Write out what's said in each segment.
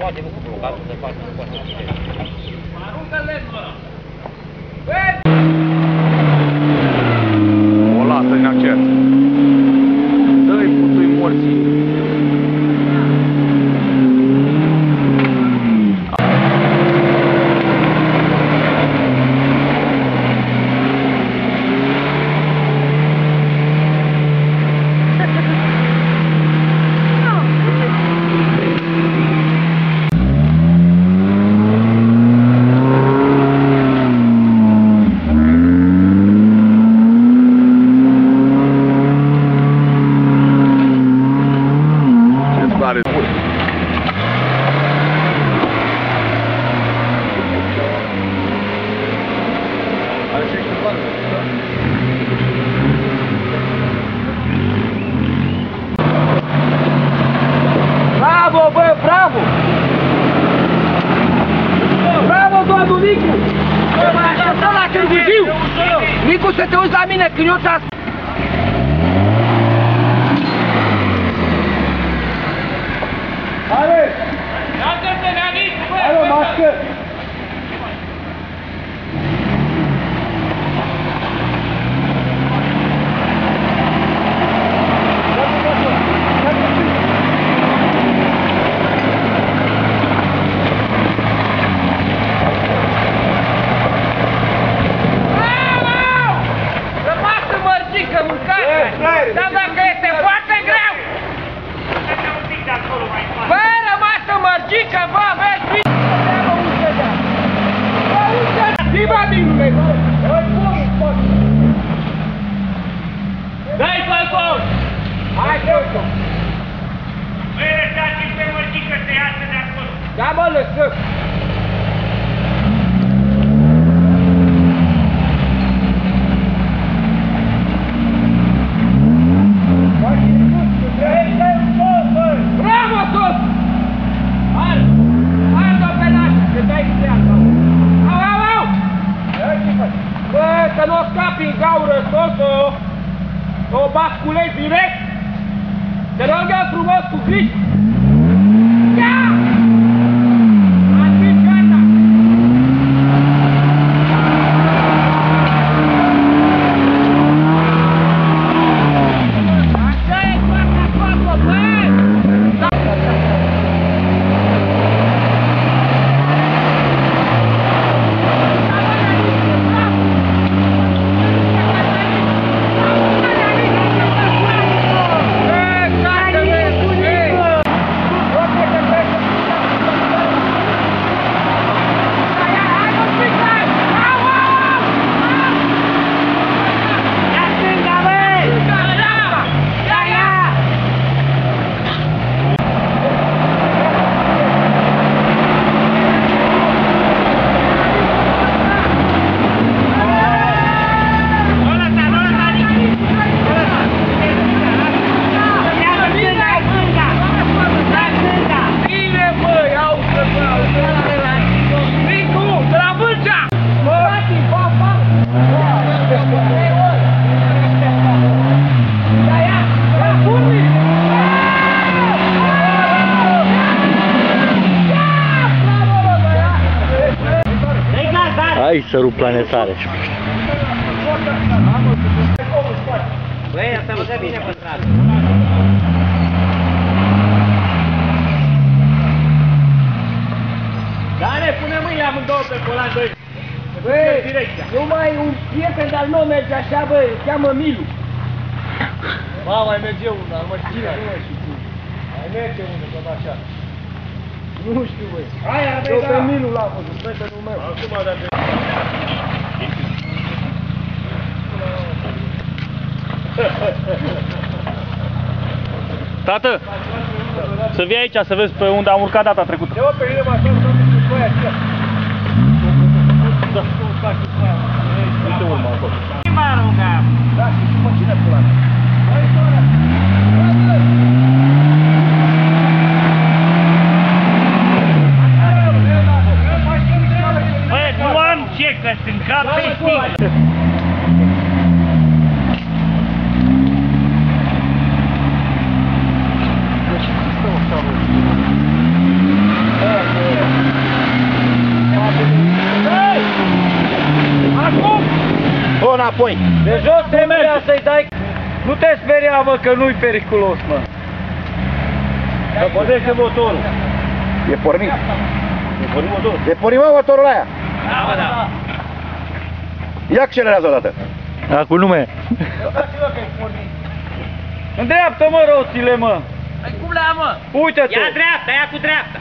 Poate nu cu blocatul de față, nu poate să aruncă-le, mă! O lasă în accent. Dă-i putui morții. Bravo, bă, bravo! Bravo, domnul Nicu! Bă, mai așteptăm la Târgu Jiu! Nicu, să te uiți la mine când eu ți-am... Hai! Lasă-te, Neanic! Hai, o mască! Dar dacă este foarte greu! Bă, rămasă mărgică, bă, vezi, bine! Dima, minule! Dai-i falcon! Hai, falcon! Băi, lăsați-mi pe mărgică să iasă de acolo! Da, mă, lăsăm! Să nu o scapi în gaură tot, o basculezi direct. Te rog eu frumos cu grijă. Ia! Ați gata! Așa e toată acolo, bă! Hai să rup planetare. Băi, asta vă dă bine pe stradă. Dane, pune mâini amândouă pe volan 2. Băi, numai un prieten de-al meu merge așa, băi, îl cheamă Milu. Ba, mai merge unul, mă știu, nu știu cum. Mai merge unul, tot așa. Nu știu, băi. Aia, băi, da. Eu pe Milu l-am văzut, prietenul meu. Acum, dacă... Tată, să vii aici să vezi pe unde am urcat data trecută. Eu pe mine m-aș lăsa să foaia aceea. Da. Uite urmă acolo. Mă rugam. Da, și mă, cine pula mea? Băi, nu am ce, că sunt cap pe sticlă. Acum! O, înapoi! De jos te mergea să-i dai... Nu te speria, mă, că nu-i periculos, mă. Să pornește motorul. E pornit. E pornit motorul. E pornit, mă, motorul aia. Da, mă, da. Ia accelerează o dată. Acum nu mai. Îndreaptă, mă, roțile, mă. Păi cum le-am, mă? Uite-te. Ia dreapta, ia cu dreapta.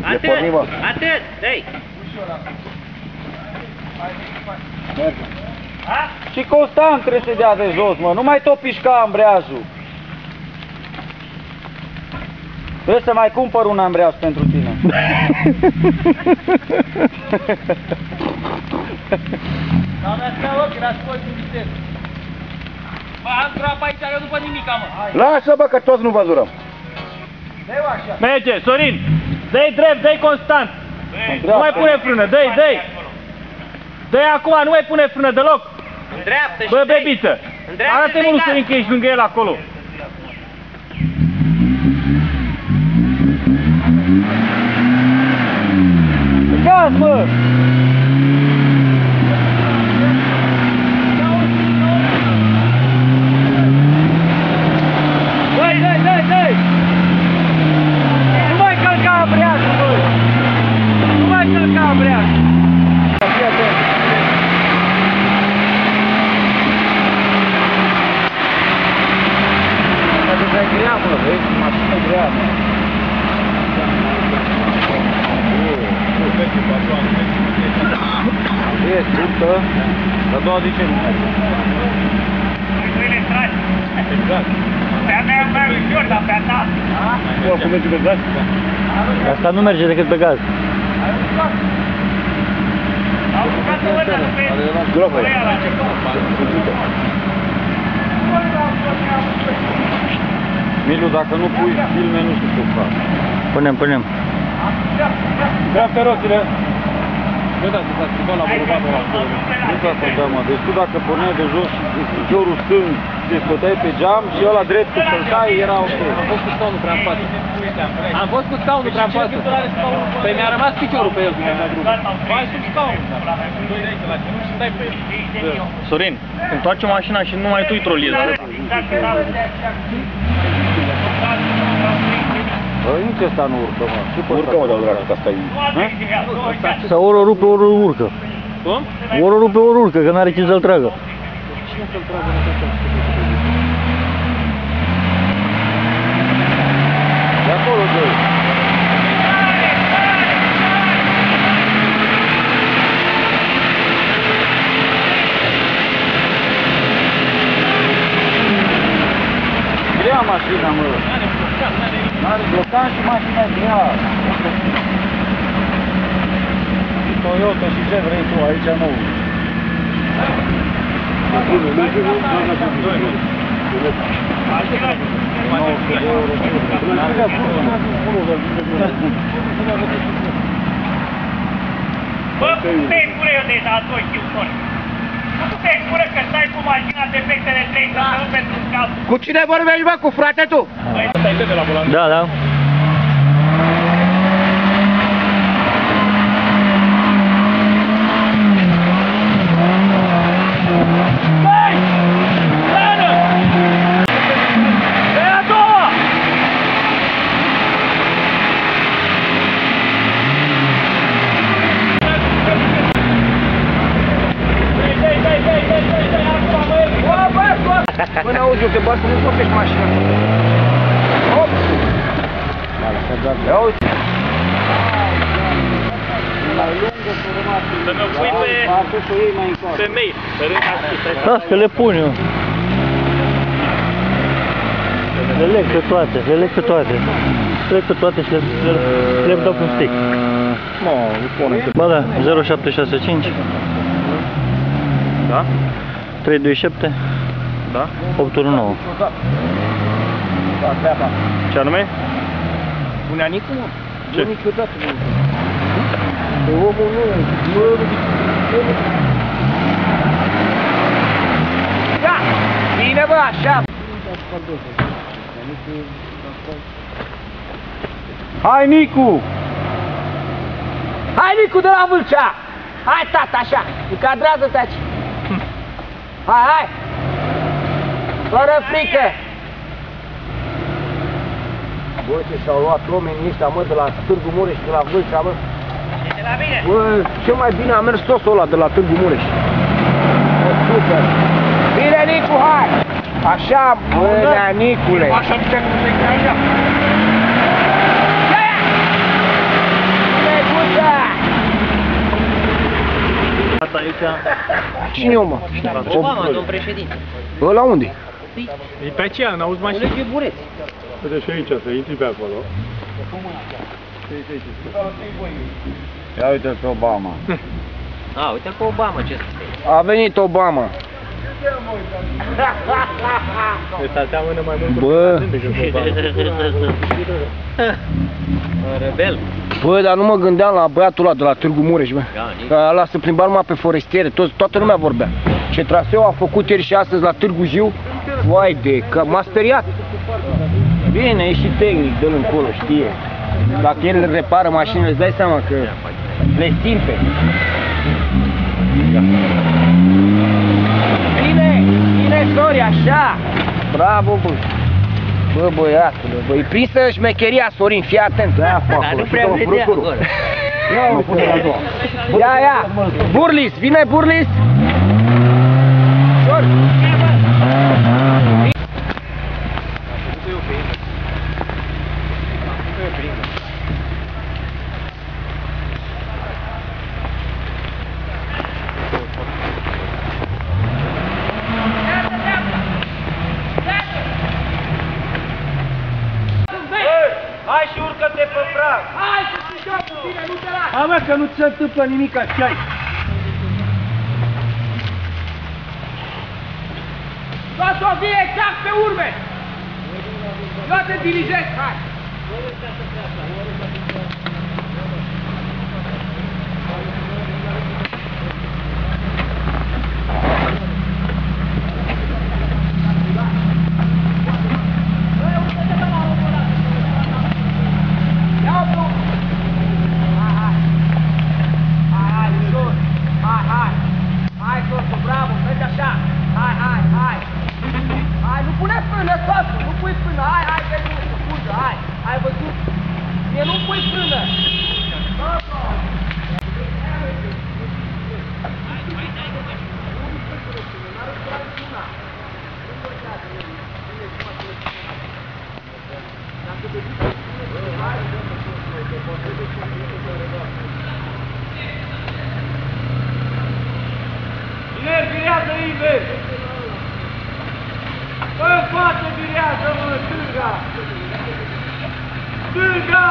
Atât, pornit, mă. atât, dă-i. Și constant trebuie să dea de jos, mă. Nu mai tot pișca ambreajul. Trebuie să mai cumpăr un ambreaj pentru tine. Da, mi-a stat ochii, l-a scos din viteză. Bă, am groapă aici, eu nu văd nimica, mă. Lasă, bă, că toți nu văzurăm. Merge, Sorin. Dă-i drept, dă-i constant. Nu mai pune frână, dă-i, dă-i. Dă-i acum, nu mai pune frână deloc. În dreapta și Bă, dă-i. bebiță. În dreapta Arată-i și mă, dă-i Sorin, că ești lângă el acolo. Gaz, mă! Dai, dai, dai, dai! Nu mai călca ambreajul, băi! Nu mai călca ambreajul! Fii atent! Mașina e grea, mă, vezi? Mașina e grea, mă! E scurtă, dar doua de ce nu merge? Exact. Pe-a mea mai ușor, dar pe-a ta. Cum merge pe gaz? Asta nu merge decât pe gaz. Au jucat-o ăsta, nu pe... Gropă. Ăia la început. Milu, dacă nu pui filme, nu știu ce fac. Punem, punem. Dreapta roțile! Bă, da, s-a schimbat la bărbatul acolo. Nu s-a schimbat, mă. Deci tu dacă porneai de jos și piciorul stâng, te scoteai pe geam și ăla drept cu călcai era ok. Am fost cu scaunul prea în față. Am fost cu scaunul prea în față. Păi mi-a rămas piciorul pe el când am dat drumul. Mai sub scaun. Stai pe el. Sorin, întoarce mașina și nu mai tu-i troliezi. Băi, nici ăsta nu urcă, mă. Urcă, mă, de-al dracu, că asta e... Sau ori o rupe, ori o urcă. Cum? Ori o rupe, ori urcă, că n-are cine să-l tragă. De acolo, doi. Grea mașina, mă. N-are blocan și mașina e grea. Și Toyota și ce vrei tu, aici nu. Bă, puteai pune eu deja a 2 kg. Nu puteai pune că stai cu mașina defectele 3 săptămâni pentru scap. Cu cine vorbești, bă? Cu frate tu? Da, da. Până auzi eu, te bagi să nu topești mașina. Hop! Ia uite! Să mi-o pui pe mail, pe rând. Da, să le pun eu. Le leg pe toate, le leg pe toate. Le leg pe toate și le dau pe un stick. Bă, da, 0765 Da? 327 Da? 819. Ce anume? Buneanicu, mă? Ce? Nu niciodată nu. Pe omul nu. Ia! Bine, bă, așa! Hai, Nicu! Hai, Nicu, de la Vâlcea! Hai, tata, așa! Încadrează-te aici! Hai, hai! Fără frică! Bă, ce și-au luat oamenii ăștia, mă, de la Târgu Mureș, de la Vâlcea, mă! De la mine! Bă, cel mai bine a mers tosul ăla de la Târgu Mureș. Bă, super! Bine, Nicu, hai! Așa, bă, Neanicule! Așa putem să te așa. Ia, ia! Necuța! Asta aici. Cine e, mă? Obama, domn președinte. Ăla unde? E pe aceea, n-auzi mașini? Colegii Bureți. Uite și aici, să intri pe acolo. Ia uite pe Obama. A, uite pe Obama ce scrie. A venit Obama. Ăsta seamănă mai mult cu Bă. decât cu Rebel. Bă, dar nu mă gândeam la băiatul ăla de la Târgu Mureș, bă. Că ăla se plimba numai pe forestiere, toată lumea vorbea. Ce traseu a făcut ieri și astăzi la Târgu Jiu, vai de, că m-a speriat. Bine, e și tehnic de-l încolo, știe. Dacă el repară mașinile, îți dai seama că le simpe. Bine, bine, Sori, așa. Bravo, bă. Bă, băiatule, bă, e prinsă șmecheria, Sorin, fii atent. Dar nu prea vedea acolo. Ia, ia! Burlis, vine Burlis! Ușor! Hai și urcă-te pe prag! Hai să ținem cu tine, nu te las! Hai, mă, că nu ți se întâmplă nimic așa. Luați-o, vie exact pe urme! Eu te dirijez, hai! Ai văzut? Mie nu pui frână! Iver, virează, Iver! În față virează, mă, stânga! Stânga!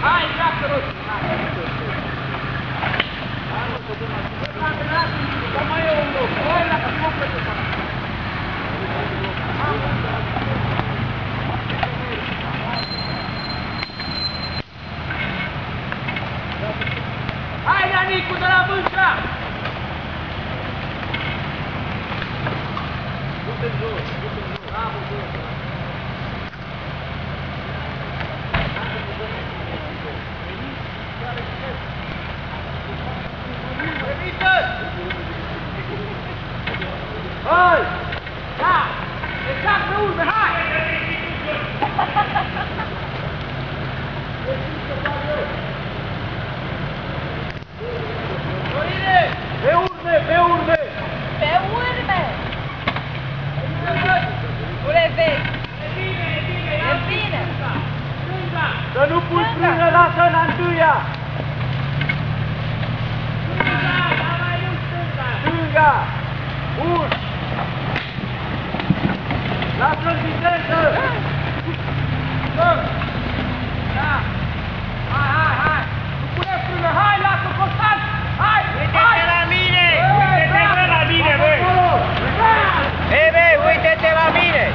Hai, dreaptă, roți! Dar mai e un loc! Hai, dacă nu mă plăcă! Hai, Neanicu, de la Vâlcea! Hai! Da! Exact pe urme, hai! Pe urme, pe urme! Pe urme! Nu le vezi. E bine. Să nu pui frână, lasă în întâia! Stânga! așa! Urci! Lasă-l viteză! Da! Hai! Nu pune frână! Hai, lasă constant! Hai! Uite-te la mine! Uite-te la mine, băi! Ei, băi, uite-te la mine!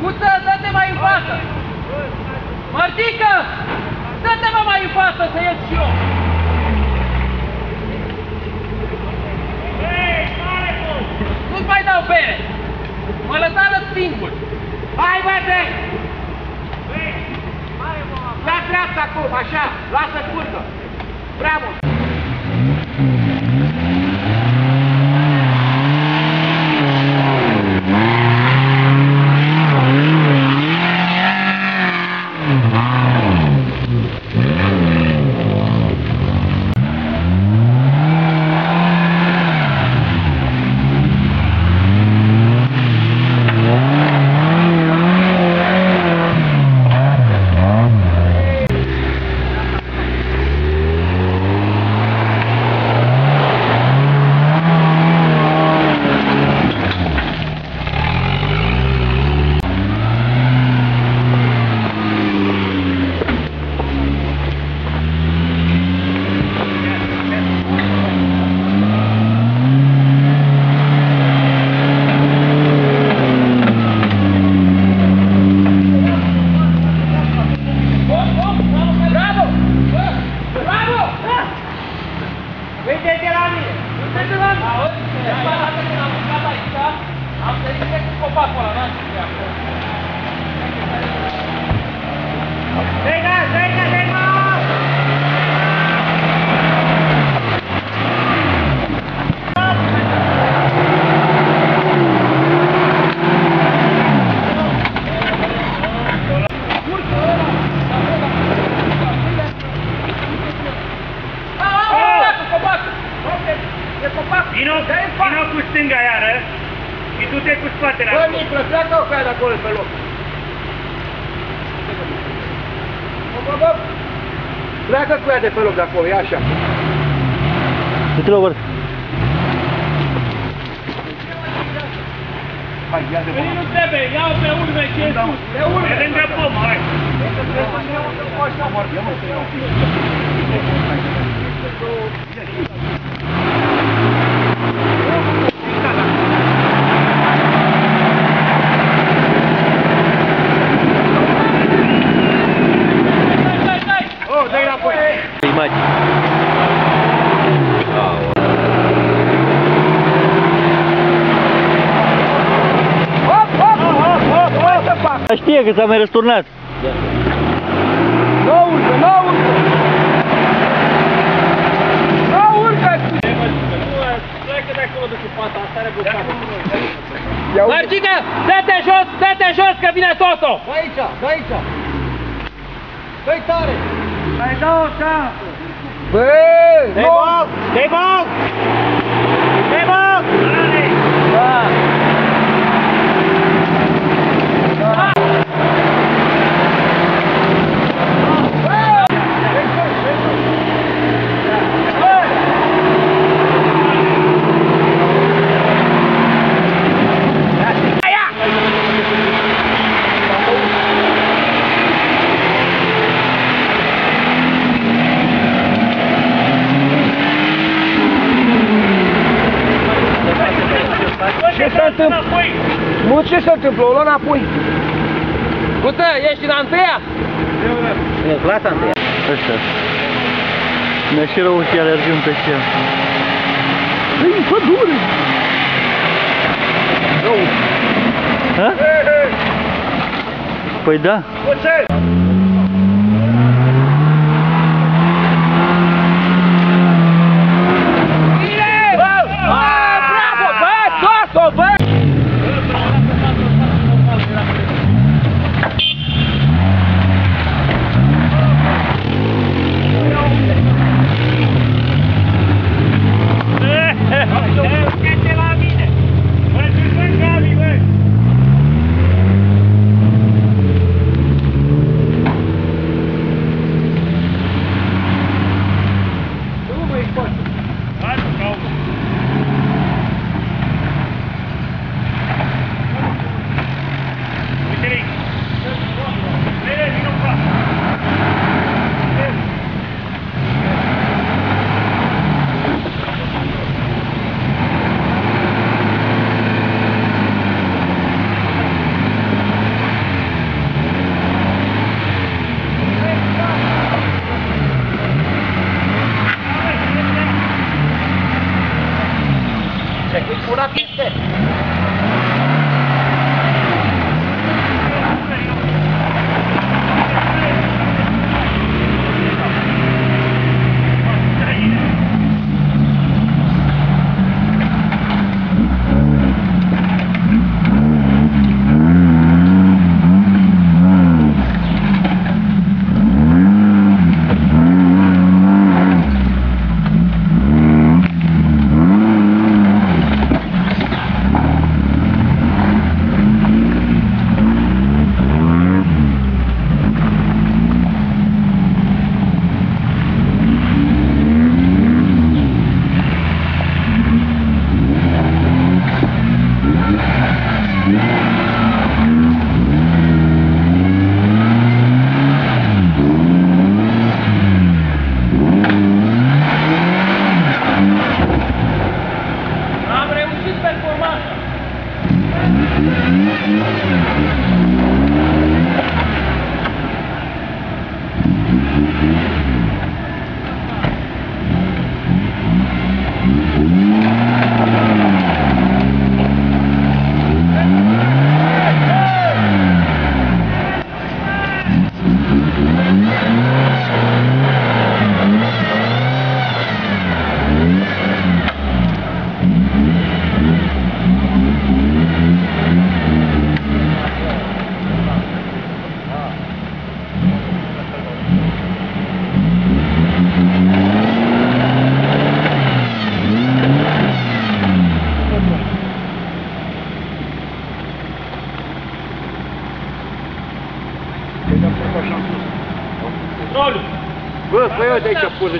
Guță, dă-te mai în față! Martică! Dă-te mai în față să ies și eu! Nu-ți mai dau bere! Mă lăsară singur! Hai, băte! La dreapta acum, așa, lasă curcă! Bravo! Uite-te la mine! Uite-te la mine! Auzi? Am urcat aici, am sărit direct cu copacul ăla, n-am știut de acolo. Venga, venga, venga! Vino cu stânga iară și du-te cu spatele Bă, acolo. Niclă, pleacă cu aia de acolo pe loc. Bă, pleacă cu aia de pe loc de acolo, ia așa. Du-te la vârf. Hai, ia de Veni, nu trebuie, ia-o pe urme ce e sus. Pe urmă. De lângă pomă, hai. Oh, dă-i înapoi. Imagini. Știe că s-a mai răsturnat. Nu urcă, nu urcă! Nu urcă! Pleacă de acolo de sub pata, asta are blocat. Margică, dă-te jos că vine Toto! Dă aici, dă aici! Dă-i tare! Mai dau o șansă. Bă! Dai bal! Dă întâmplă? Înapoi! Mă, ce se întâmplă? O luă înapoi. Gută, ești în a întâia? În clasa întâia. Ăștia. Mi-a și rău și alergăm pe cer. Ei, pădure! Ha? Păi da. Bravo, bă! Tot-o, bă! Urcă-te la mine! Bă, du-te, Gabi, bă! Hai, bravo! Uite-le! Vede, vină în față! Curat este. Am reușit performanța. Bă, păi uite aici, poze